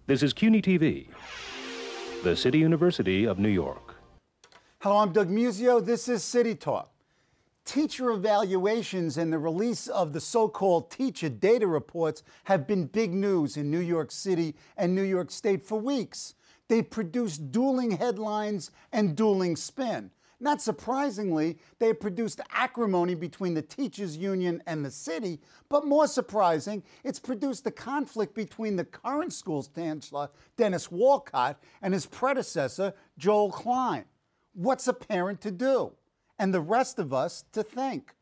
This is CUNY TV, the City University of New York. Hello, I'm Doug Muzzio. This is City Talk. Teacher evaluations and the release of the so-called teacher data reports have been big news in New York City and New York State for weeks. They've produced dueling headlines and dueling spin. Not surprisingly, they have produced acrimony between the teachers' union and the city, but more surprising, it's produced a conflict between the current school's chancellor, Dennis Walcott, and his predecessor, Joel Klein. What's a parent to do? And the rest of us to think.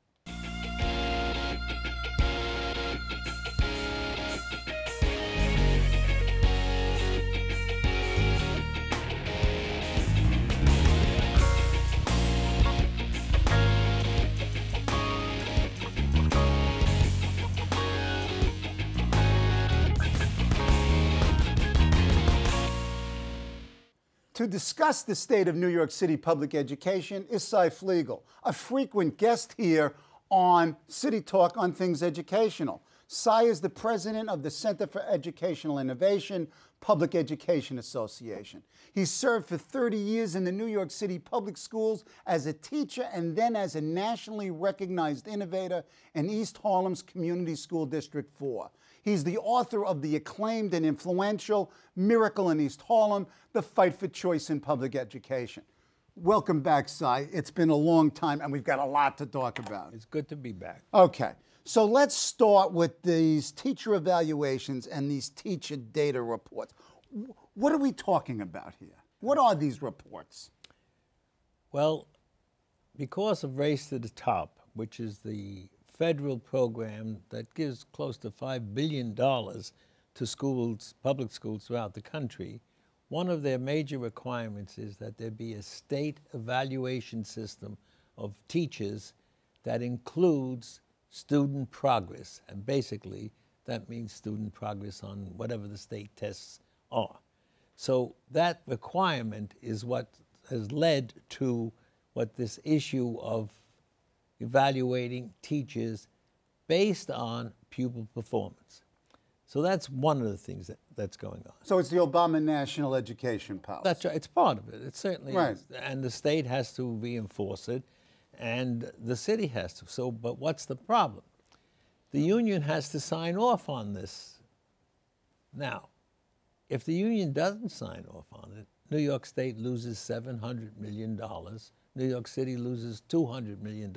To discuss the state of New York City public education is Seymour Fliegel, a frequent guest here on City Talk on Things Educational. Cy is the president of the Center for Educational Innovation, Public Education Association. He served for 30 years in the New York City public schools as a teacher and then as a nationally recognized innovator in East Harlem's Community School District 4. He's the author of the acclaimed and influential Miracle in East Harlem, The Fight for Choice in Public Education. Welcome back, Cy. It's been a long time, and we've got a lot to talk about. It's good to be back. Okay, so let's start with these teacher evaluations and these teacher data reports. What are we talking about here? What are these reports? Well, because of Race to the Top, which is the federal program that gives close to $5 billion to schools, public schools throughout the country, one of their major requirements is that there be a state evaluation system of teachers that includes student progress. And basically, that means student progress on whatever the state tests are. So that requirement is what has led to what this issue of evaluating teachers based on pupil performance. So that's one of the things that's going on. So it's the Obama National Education Policy. That's right. It's part of it. It certainly right. is. And the state has to reinforce it, and the city has to. So, but what's the problem? The union has to sign off on this. Now, if the union doesn't sign off on it, New York State loses $700 million. New York City loses $200 million.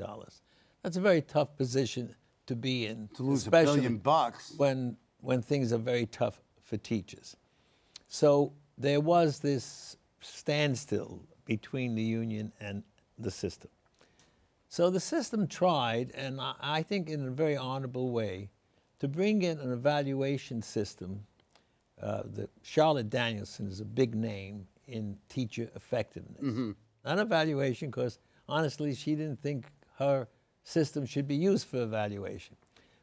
That's a very tough position to be in. To lose especially $1 billion. When things are very tough for teachers. So there was this standstill between the union and the system. So the system tried, and I think in a very honorable way, to bring in an evaluation system. Charlotte Danielson is a big name in teacher effectiveness. Mm-hmm. Not evaluation, because honestly, she didn't think her system should be used for evaluation.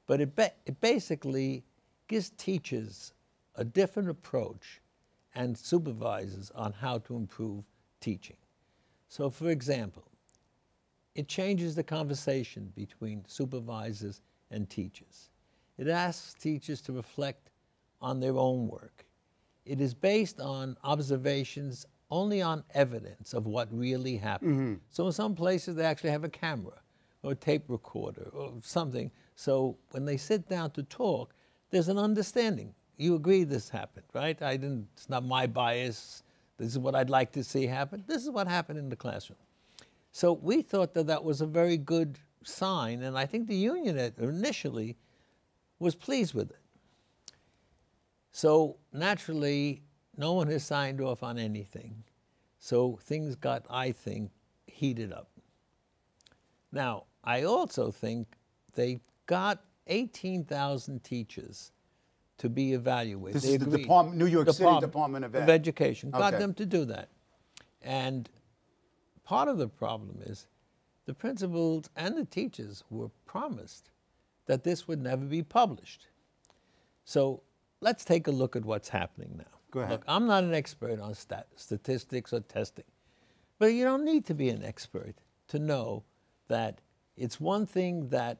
But it basically gives teachers a different approach and supervisors on how to improve teaching. So for example, it changes the conversation between supervisors and teachers. It asks teachers to reflect on their own work. It is based on observations only on evidence of what really happened. Mm-hmm. So in some places they actually have a camera or a tape recorder or something. So when they sit down to talk, there's an understanding. You agree this happened, right? It's not my bias. This is what I'd like to see happen. This is what happened in the classroom. So we thought that that was a very good sign, and I think the union initially was pleased with it. So naturally, no one has signed off on anything. So things got, I think, heated up. Now, I also think they got 18,000 teachers to be evaluated. This is the New York City Department of Education. Got them to do that. And part of the problem is the principals and the teachers were promised that this would never be published. So let's take a look at what's happening now. Go ahead. Look, I'm not an expert on statistics or testing, but you don't need to be an expert to know that it's one thing that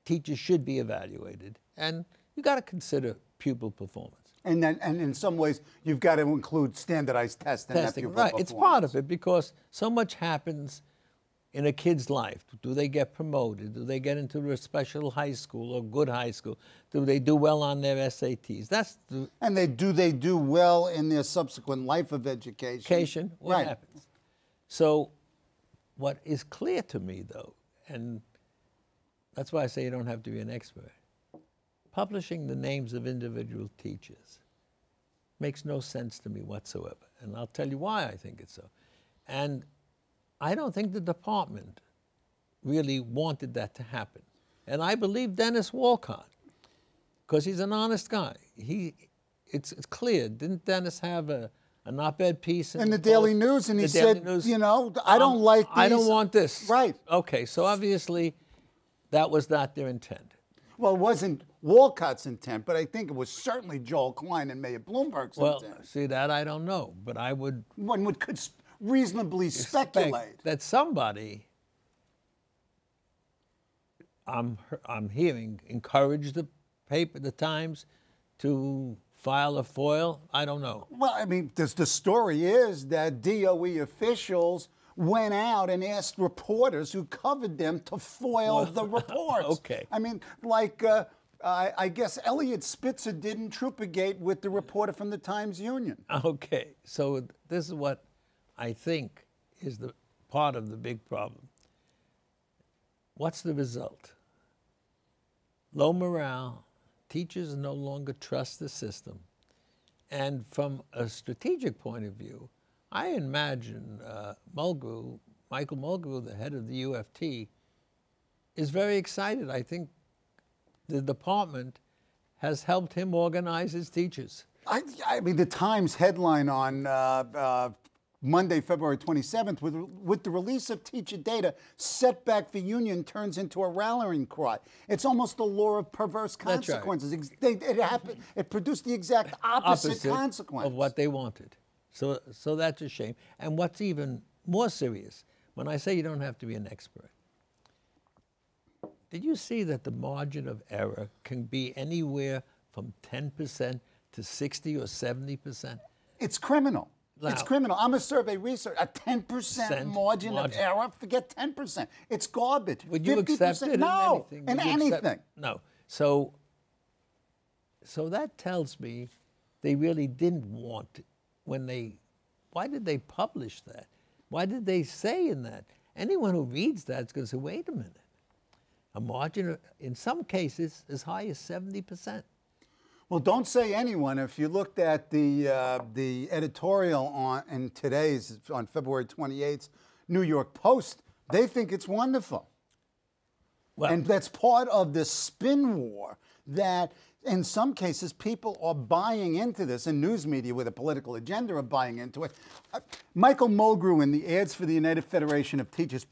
teachers should be evaluated, and you got to consider pupil performance. And then, and in some ways, you've got to include standardized testing. Testing, right? It's part of it because so much happens in a kid's life. Do they get promoted? Do they get into a special high school or good high school? Do they do well on their SATs? And do they do well in their subsequent life of education? What happens? So what is clear to me, though, and that's why I say you don't have to be an expert, publishing the names of individual teachers makes no sense to me whatsoever. And I'll tell you why I think it's so. And I don't think the department really wanted that to happen. And I believe Dennis Walcott, because he's an honest guy. It's clear. Didn't Dennis have an op-ed piece in the Daily News? And he said, you know, I don't like these. I don't want this. Right. Okay, so obviously that was not their intent. Well, it wasn't Walcott's intent, but I think it was certainly Joel Klein and Mayor Bloomberg's intent. Well, see, that I don't know, but I would... One could reasonably speculate that somebody, I'm hearing, encouraged the paper, the Times, to file a FOIL. I don't know. Well, I mean, the story is that DOE officials went out and asked reporters who covered them to foil the reports. Okay. I mean, like, I guess Elliot Spitzer did in Troopagate with the reporter from the Times-Union. Okay, so this is what I think is the part of the big problem. What's the result? Low morale, teachers no longer trust the system. And from a strategic point of view, I imagine Michael Mulgrew, the head of the UFT, is very excited. I think the department has helped him organize his teachers. I mean, the Times headline on Monday, February 27th, with the release of teacher data, setback for union turns into a rallying cry. It's almost the law of perverse consequences. That's right. It produced the exact opposite consequence of what they wanted. So that's a shame. And what's even more serious, when I say you don't have to be an expert, did you see that the margin of error can be anywhere from 10% to 60 or 70%? It's criminal. Now, it's criminal. I'm a survey researcher. A 10% margin of error, forget 10%. It's garbage. Would you accept it no, in anything? In anything. No. So that tells me they really didn't want it. Why did they publish that? Why did they say in that? Anyone who reads that is going to say, wait a minute. A margin, in some cases, as high as 70%. Well, don't say anyone. If you looked at the editorial on February 28th, New York Post, they think it's wonderful. Well, and that's part of the spin war that in some cases people are buying into this, and news media with a political agenda are buying into it. Michael Mulgrew in the ads for the United Federation of Teachers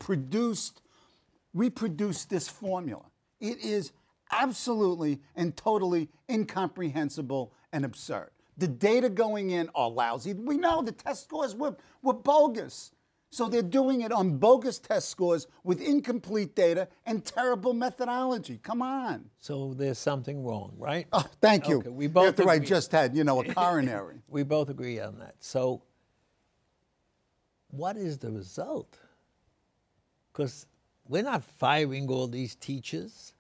reproduced this formula. It is absolutely and totally incomprehensible and absurd. The data going in are lousy. We know the test scores were bogus. So they're doing it on bogus test scores with incomplete data and terrible methodology. Come on. So there's something wrong, right? Oh, thank you. Okay, we both After agree. I just had, a coronary. We both agree on that. So what is the result? Because we're not firing all these teachers.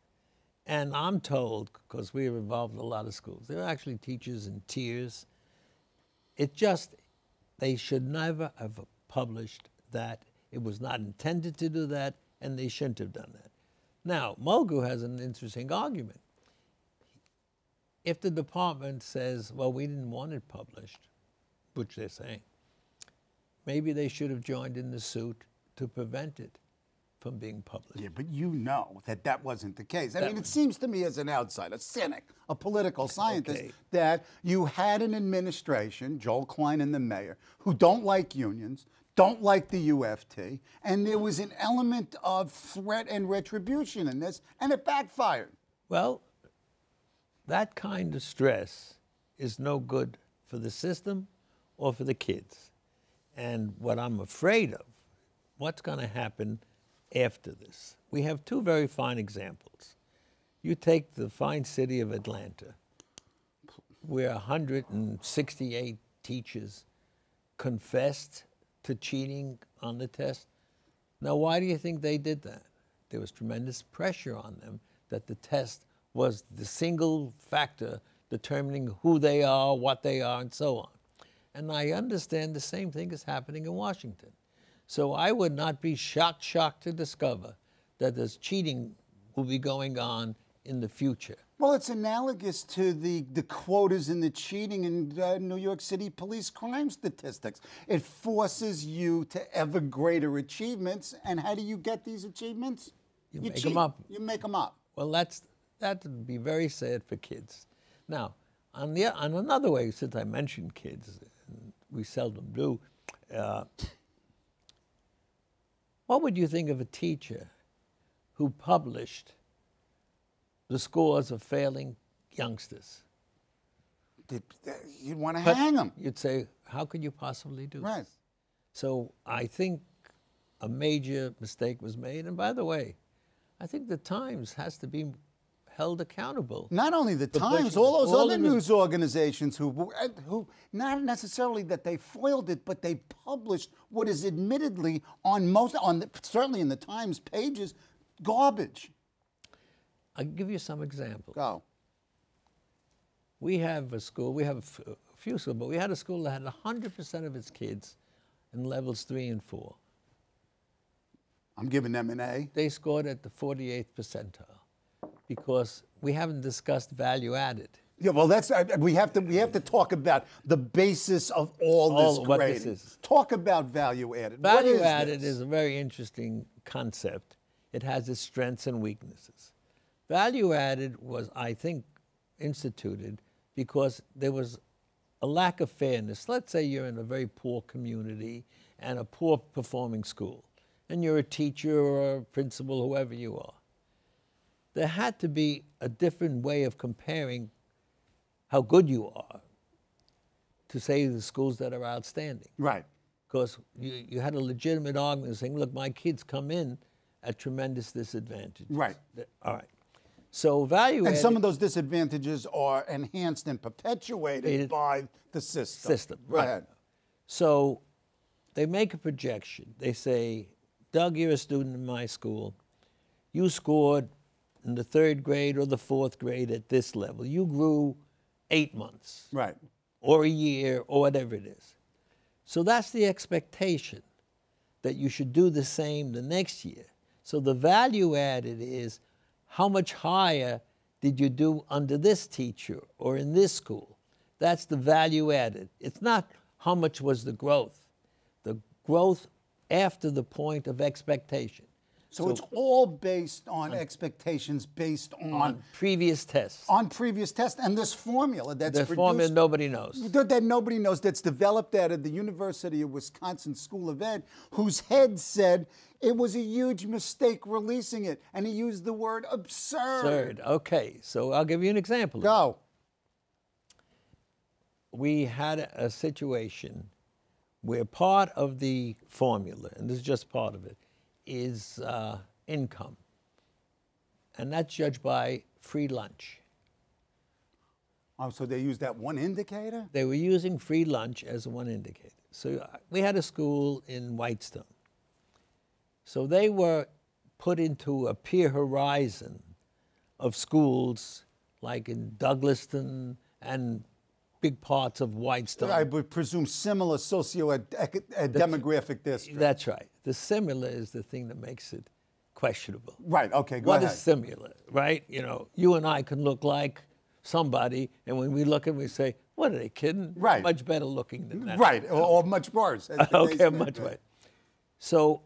And I'm told, because we're involved in a lot of schools, there are actually teachers in tears. They should never have published that. It was not intended to do that, and they shouldn't have done that. Now, Mulgrew has an interesting argument. If the department says, well, we didn't want it published, which they're saying, maybe they should have joined in the suit to prevent it from being published. Yeah, but you know that wasn't the case. I mean, it seems to me as an outsider, a cynic, a political scientist, that you had an administration, Joel Klein and the mayor, who don't like unions, don't like the UFT, and there was an element of threat and retribution in this, and it backfired. Well, that kind of stress is no good for the system or for the kids. And what I'm afraid of, what's going to happen after this. We have two very fine examples. You take the fine city of Atlanta. where 168 teachers confessed to cheating on the test. Now, why do you think they did that? There was tremendous pressure on them that the test was the single factor determining who they are, what they are, and so on. And I understand the same thing is happening in Washington. So I would not be shocked to discover that there's cheating will be going on in the future. Well, it's analogous to the quotas and the cheating in New York City police crime statistics. It forces you to ever greater achievements. And how do you get these achievements? You make them up. You make them up. Well, that would be very sad for kids. Now, on another way, since I mentioned kids, and we seldom do, what would you think of a teacher who published the scores of failing youngsters? You'd want to hang them. You'd say, how could you possibly do Right. this? So I think a major mistake was made. And by the way, I think the Times has to be held accountable. Not only the Times, all those other news organizations who not necessarily that they foiled it, but they published what is admittedly certainly in the Times pages, garbage. I'll give you some examples. Go. We have a school, we have a few schools, but we had a school that had 100% of its kids in levels 3 and 4. I'm giving them an A. They scored at the 48th percentile because we haven't discussed value added. Yeah, well, we have to talk about the basis of all this what grading. this is. Talk about value added. Value added is a very interesting concept. It has its strengths and weaknesses. Value added was, I think, instituted because there was a lack of fairness. Let's say you're in a very poor community and a poor performing school, and you're a teacher or a principal, whoever you are. There had to be a different way of comparing how good you are to, say, the schools that are outstanding. Right. Because you had a legitimate argument saying, look, my kids come in at tremendous disadvantage. Right. All right. So value added. And some of those disadvantages are enhanced and perpetuated by the system. Go ahead. So they make a projection. They say, Doug, you're a student in my school. You scored in the 3rd grade or the 4th grade at this level. You grew 8 months. Right. Or a year or whatever it is. So that's the expectation, that you should do the same the next year. So the value added is, how much higher did you do under this teacher or in this school? That's the value added. It's not how much was the growth. The growth after the point of expectation. So it's all based on expectations based on previous tests. On previous tests. And this formula that's the formula nobody knows. That nobody knows, that's developed out of the University of Wisconsin School of Ed, whose head said it was a huge mistake releasing it. And he used the word absurd. Absurd. Okay, so I'll give you an example. Go. We had a situation where part of the formula, and this is just part of it, is income. And that's judged by free lunch. Oh, so they used that one indicator? They were using free lunch as one indicator. So we had a school in Whitestone. So they were put into a peer horizon of schools like in Douglaston and big parts of Whitestone. I would presume similar socio-demographic districts. That's right. The similar is the thing that makes it questionable. Right, okay, go ahead. What is similar, right? You know, you and I can look like somebody, and when we look and we say, what are they kidding? Right. Much better looking than that. Right, or much worse. Okay, much worse. So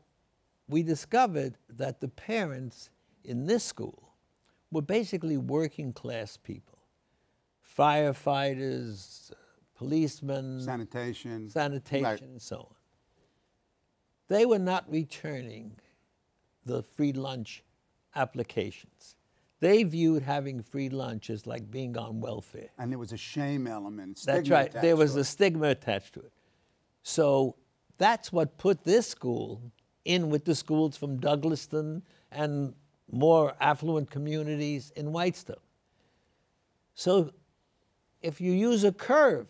we discovered that the parents in this school were basically working class people. Firefighters, policemen, sanitation, right, and so on. They were not returning the free lunch applications. They viewed having free lunch as like being on welfare. And there was a shame element. That's right. There was a stigma attached to it. So that's what put this school in with the schools from Douglaston and more affluent communities in Whitestone. So if you use a curve,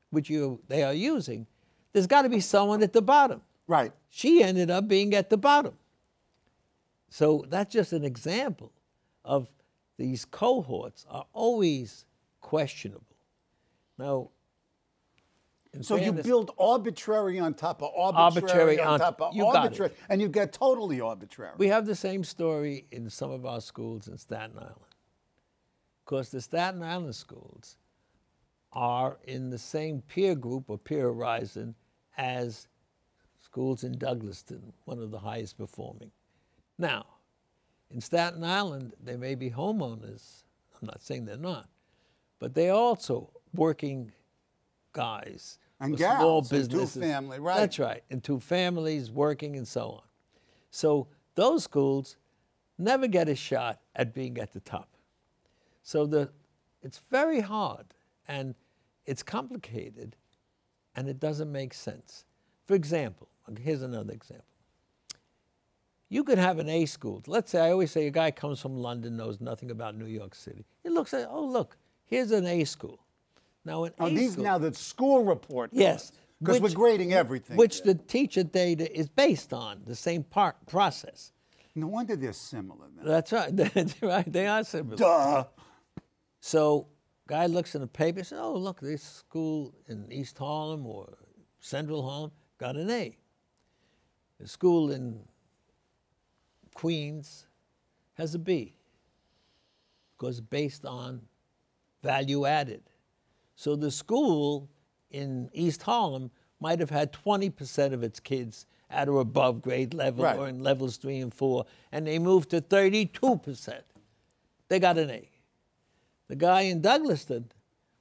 which they are using, there's got to be someone at the bottom. Right. She ended up being at the bottom. So that's just an example of these cohorts are always questionable. Now, so you build arbitrary on top of arbitrary on top of arbitrary, and you get totally arbitrary. We have the same story in some of our schools in Staten Island. Of course, the Staten Island schools are in the same peer group or peer horizon as schools in Douglaston, one of the highest performing. Now, in Staten Island, there may be homeowners. I'm not saying they're not, but they're also working guys and gals, small and businesses. two-family, right? That's right, and two families working and so on. So those schools never get a shot at being at the top. So it's very hard, and it's complicated, and it doesn't make sense. For example, here's another example. You could have an A school. Let's say, I always say a guy comes from London, knows nothing about New York City. He looks at, oh, look, here's an A school. Now, now the school report. Yes. Because we're grading everything. Which the teacher data is based on, the same process. No wonder they're similar. Then. That's right. That's right. They are similar. Duh. So, guy looks in the paper and says, oh, look, this school in East Harlem or Central Harlem got an A. The school in Queens has a B because based on value added. So the school in East Harlem might have had 20% of its kids at or above grade level or in levels 3 and 4, and they moved to 32%. They got an A. The guy in Douglaston,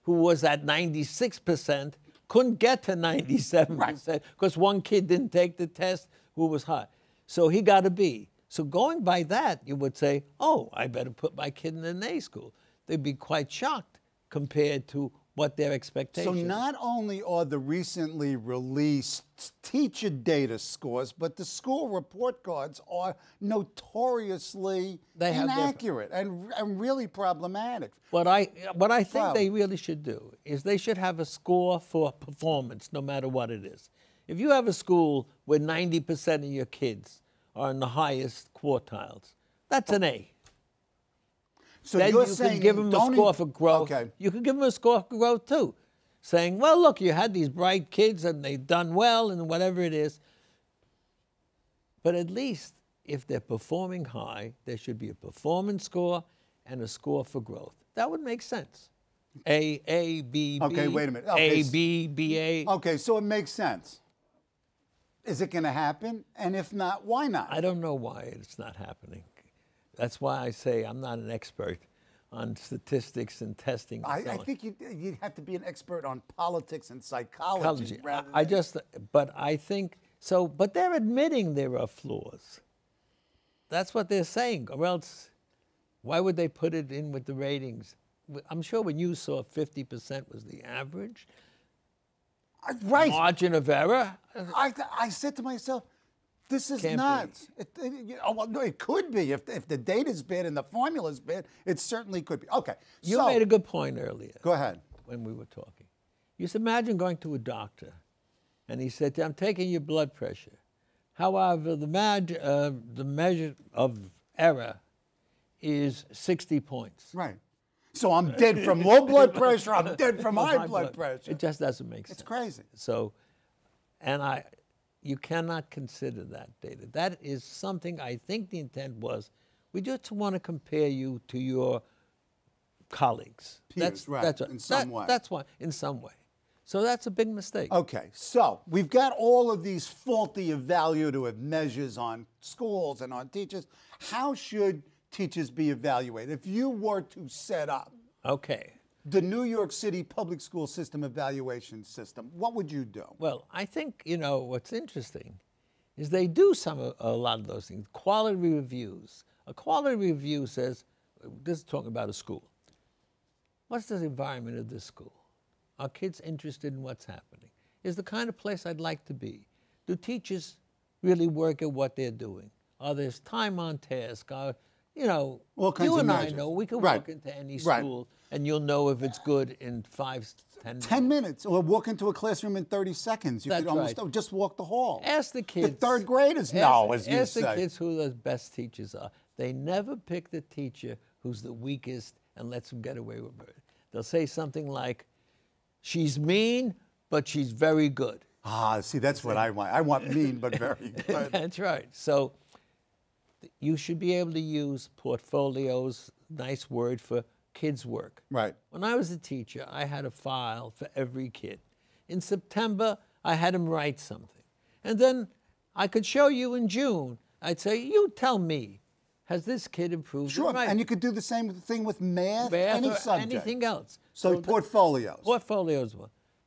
who was at 96%, couldn't get to 97% because one kid didn't take the test who was high. So he got a B. So going by that, you would say, oh, I better put my kid in an A school. They'd be quite shocked compared to what their expectations. So not only are the recently released teacher data scores, but the school report cards are notoriously inaccurate and really problematic. What I think they really should do is they should have a score for performance, no matter what it is. If you have a school where 90% of your kids are in the highest quartiles, that's an A. So then you're you saying can give them a score for growth. Okay. You can give them a score for growth too, saying, well, look, you had these bright kids and they've done well and whatever it is. But at least if they're performing high, there should be a performance score and a score for growth. That would make sense. A, B, B. Okay, wait a minute. A, B, B, A. Okay, so it makes sense. Is it going to happen? And if not, why not? I don't know why it's not happening. That's why I say I'm not an expert on statistics and testing. And I think you'd have to be an expert on politics and psychology. But I think so. But they're admitting there are flaws. That's what they're saying. Or else, why would they put it in with the ratings? I'm sure when you saw 50% was the average. Margin of error. I said to myself, this is nuts. It could be. If the data's bad and the formula's bad, it certainly could be. Okay. You made a good point earlier. Go ahead. When we were talking. You said, imagine going to a doctor, and he said, I'm taking your blood pressure. However, the measure of error is 60 points. Right. So I'm dead from low blood pressure. I'm dead from high blood pressure. It just doesn't make sense. It's crazy. So, you cannot consider that data. That is something I think the intent was, we just want to compare you to your colleagues. Peers, that's in some way. That's why, in some way. So that's a big mistake. Okay, so we've got all of these faulty evaluative measures on schools and on teachers. How should teachers be evaluated? If you were to set up the New York City public school system evaluation system, what would you do? Well, I think, what's interesting is they do a lot of those things. Quality reviews. A quality review says, this is talking about a school. What's the environment of this school? Are kids interested in what's happening? Is the kind of place I'd like to be? Do teachers really work at what they're doing? Are there time on task? you know, All kinds you of and I measures. know we can Right. walk into any Right. school and you'll know if it's good in 5, 10 minutes. 10 minutes, or walk into a classroom in 30 seconds. You That's could almost right. just walk the hall. Ask the kids. The third graders know, as you ask say. the kids who the best teachers are. They never pick the teacher who's the weakest and lets them get away with it. They'll say something like, she's mean, but she's very good. Ah, see, that's what I want. I want mean, but very good. That's right. So you should be able to use portfolios, nice word for kids' work. Right. When I was a teacher, I had a file for every kid. In September, I had them write something. And then I could show you in June. I'd say, you tell me, has this kid improved? Sure, in writing? and you could do the same thing with math, Math any or subject. anything else. So portfolios. Portfolios.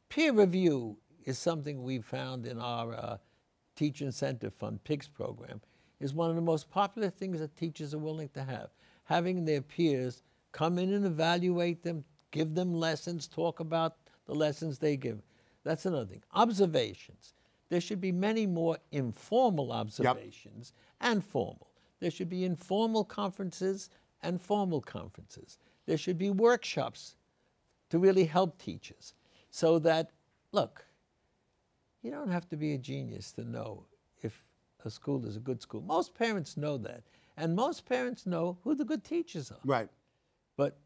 Peer review is something we found in our Teacher Incentive Fund, PIGS program, is one of the most popular things that teachers are willing to have. Having their peers come in and evaluate them, give them lessons, talk about the lessons they give. That's another thing. Observations. There should be many more informal observations and formal. There should be informal conferences and formal conferences. There should be workshops to really help teachers so that, look, you don't have to be a genius to know if a school is a good school. Most parents know that. And most parents know who the good teachers are. Right. But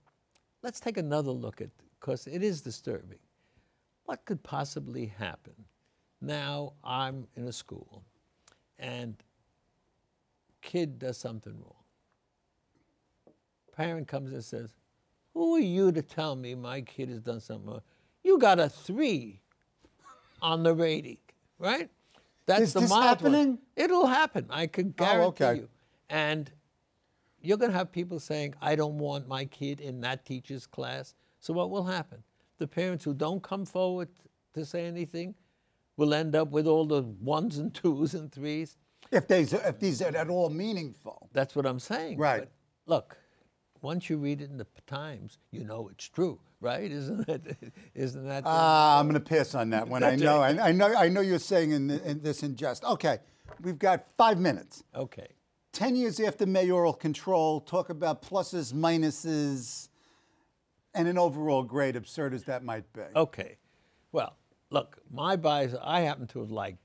let's take another look at, because it is disturbing. What could possibly happen? Now I'm in a school and kid does something wrong. Parent comes and says, who are you to tell me my kid has done something wrong? You got a 3 on the rating, right? That's Is the this mild happening? one. It'll happen. I can guarantee okay. you. And you're going to have people saying, I don't want my kid in that teacher's class. So what will happen? The parents who don't come forward to say anything will end up with all the 1s and 2s and 3s. If these are at all meaningful. That's what I'm saying. Right. But look, once you read it in the Times, you know it's true, right? Isn't that? I'm going to pass on that one. I know you're saying in this in jest. Okay, we've got 5 minutes. Okay. 10 years after mayoral control, talk about pluses, minuses, and an overall grade, absurd as that might be. Okay. Well, look, my bias, I happen to have liked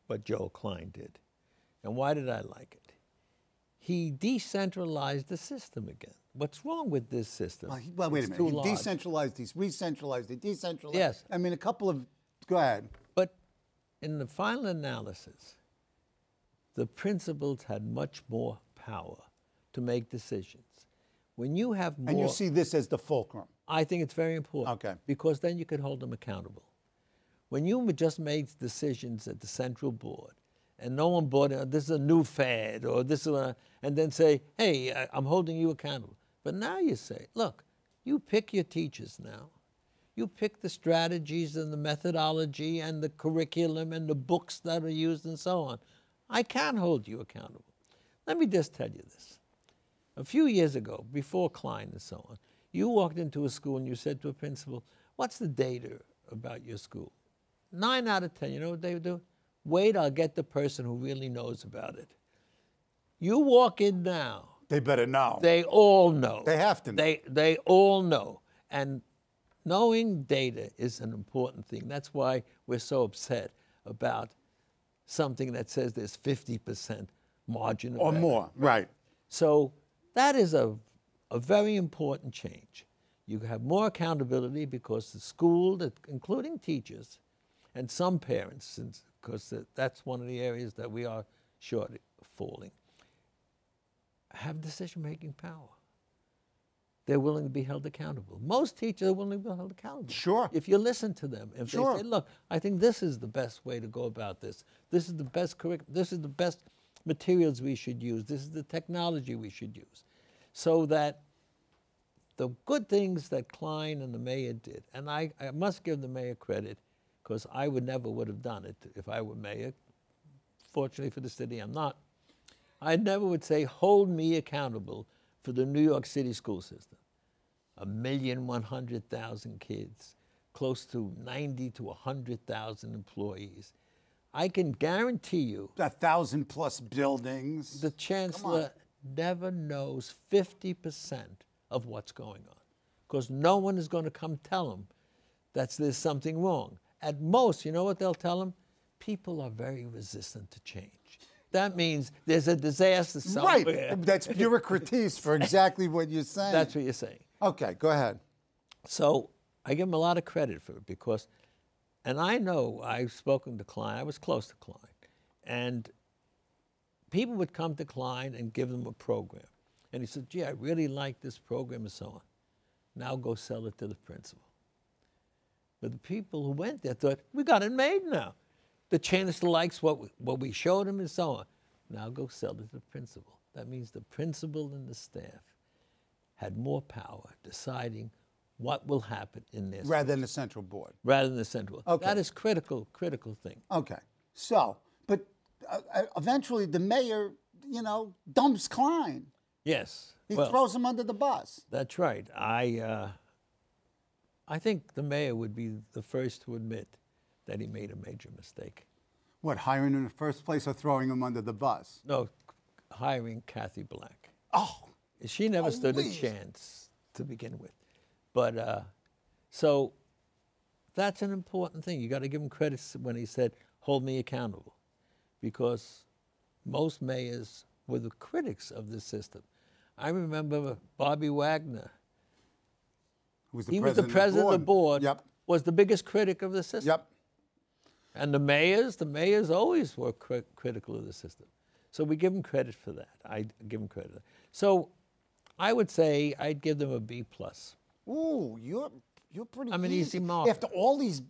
what Joel Klein did. And why did I like it? He decentralized the system again. What's wrong with this system? Well, wait a It's minute. too He large. decentralized these, re-centralized, he decentralized. Yes. I mean, a couple of, go ahead. But in the final analysis, the principals had much more power to make decisions. When you have more... And you see this as the fulcrum. I think it's very important. Okay. Because then you can hold them accountable. When you just made decisions at the central board, and no one bought it, this is a new fad, or this is and then say, hey, I'm holding you accountable. But now you say, look, you pick your teachers now. You pick the strategies and the methodology and the curriculum and the books that are used and so on. I can hold you accountable. Let me just tell you this. A few years ago, before Klein and so on, you walked into a school and you said to a principal, what's the data about your school? 9 out of 10, you know what they would do? Wait, I'll get the person who really knows about it. You walk in now. They better know. They all know. They have to know. They all know. And knowing data is an important thing. That's why we're so upset about something that says there's 50% margin of Or error. more, right. So that is a very important change. You have more accountability because the school, including teachers, and some parents, because that's one of the areas that we are falling, have decision-making power. They're willing to be held accountable. Most teachers are willing to be held accountable. Sure. If you listen to them. If Sure. they say, look, I think this is the best way to go about this. This is the best curriculum. This is the best materials we should use. This is the technology we should use. So that the good things that Klein and the mayor did, and I must give the mayor credit, because I would have done it if I were mayor. Fortunately for the city, I'm not. I never would say, hold me accountable for the New York City school system. 1,100,000 kids, close to 90 to 100,000 employees. I can guarantee you 1,000+ buildings. the chancellor never knows 50% of what's going on, because no one is going to come tell them that there's something wrong. At most, you know what they'll tell them? People are very resistant to change. That means there's a disaster somewhere. Right. That's bureaucratese for exactly what you're saying. That's what you're saying. Okay, go ahead. So I give him a lot of credit for it because, and I know I've spoken to Klein, I was close to Klein, and people would come to Klein and give them a program. And he said, gee, I really like this program and so on. Now go sell it to the principal. But the people who went there thought, we got it made now. The chancellor likes what we showed him and so on. Now go sell it to the principal. That means the principal and the staff had more power deciding what will happen in this. Rather than the central board. Rather than the central board. Okay. That is critical thing. Okay. So, but eventually the mayor, you know, dumps Klein. Yes. He throws him under the bus. That's right. I think the mayor would be the first to admit that he made a major mistake. What, hiring him in the first place or throwing him under the bus? No, hiring Kathy Black. Oh. She never stood a chance to begin with. But, so that's an important thing. You got to give him credit when he said, hold me accountable. Because most mayors were the critics of the system. I remember Bobby Wagner. He was the president of the board, yep. Was the biggest critic of the system. Yep. And the mayors always were critical of the system. So we give them credit for that. I give them credit for that. So I would say I'd give them a B+. Ooh, you're pretty I'm an easy. easy mark. After all these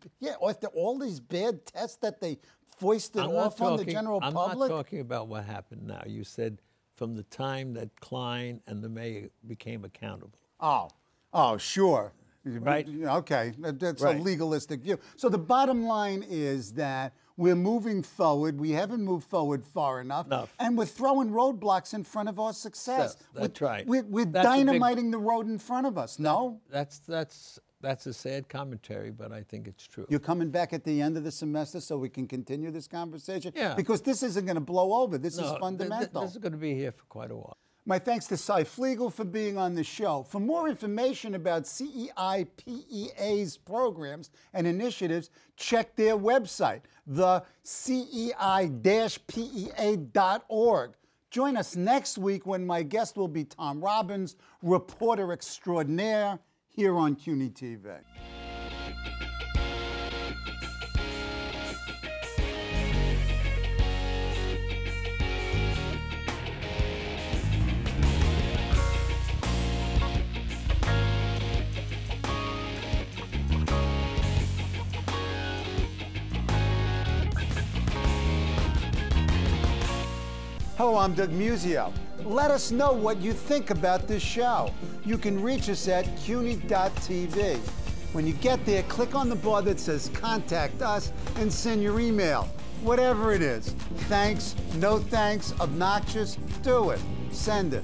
bad tests that they foisted off on the general public? I'm not talking about what happened now. You said from the time that Klein and the mayor became accountable. Oh, sure. Right. Okay, that's right. A legalistic view. So the bottom line is that we're moving forward. We haven't moved forward far enough. And we're throwing roadblocks in front of our success. That's right. We're dynamiting the road in front of us, no? That's a sad commentary, but I think it's true. You're coming back at the end of the semester so we can continue this conversation? Yeah. Because this isn't going to blow over. This is fundamental. This is going to be here for quite a while. My thanks to Seymour Fliegel for being on the show. For more information about CEI-PEA's programs and initiatives, check their website, the CEI-PEA.org. Join us next week when my guest will be Tom Robbins, reporter extraordinaire, here on CUNY TV. Hello, I'm Doug Muzzio. Let us know what you think about this show. You can reach us at CUNY.TV. When you get there, click on the bar that says Contact Us and send your email. Whatever it is. Thanks, no thanks, obnoxious, do it. Send it.